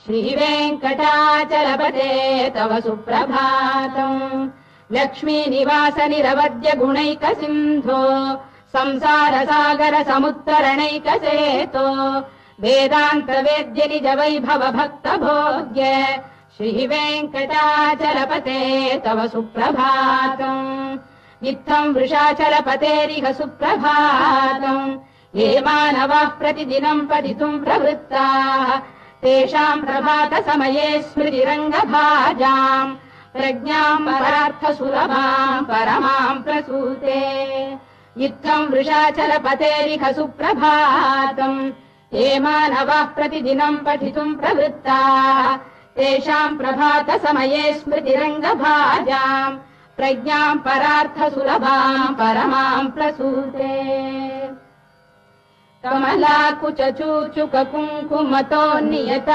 श्रीवेङ्कटाचलपते तव सुप्रभातम् लक्ष्मीनिवास निरवद्य गुणैकसिन्धो संसारसागर समुत्तरणैकसेतो वेदान्तवेद्य निज वैभव भक्तभोग्य श्रीवेङ्कटाचलपते तव सुप्रभातम् इत्थम् वृषाचलपतेरिह सुप्रभातम् ये मानवाः प्रतिदिनम् पठितुम् प्रवृत्ताः तेषाम् प्रभातसमये स्मृतिरङ्गभाजाम् प्रज्ञाम् परार्थसुलभाम् परमाम् प्रसूते इत्थम् वृषाचलपतेरिह सुप्रभातम् ये मानवाः प्रतिदिनम् पठितुम् प्रवृत्ताः तेषाम् प्रभातसमये स्मृतिरङ्गभाजाम् प्रज्ञाम् परार्थसुलभाम् परमाम् प्रसूते कमलाकुचूचुककुङ्कुमतो नियता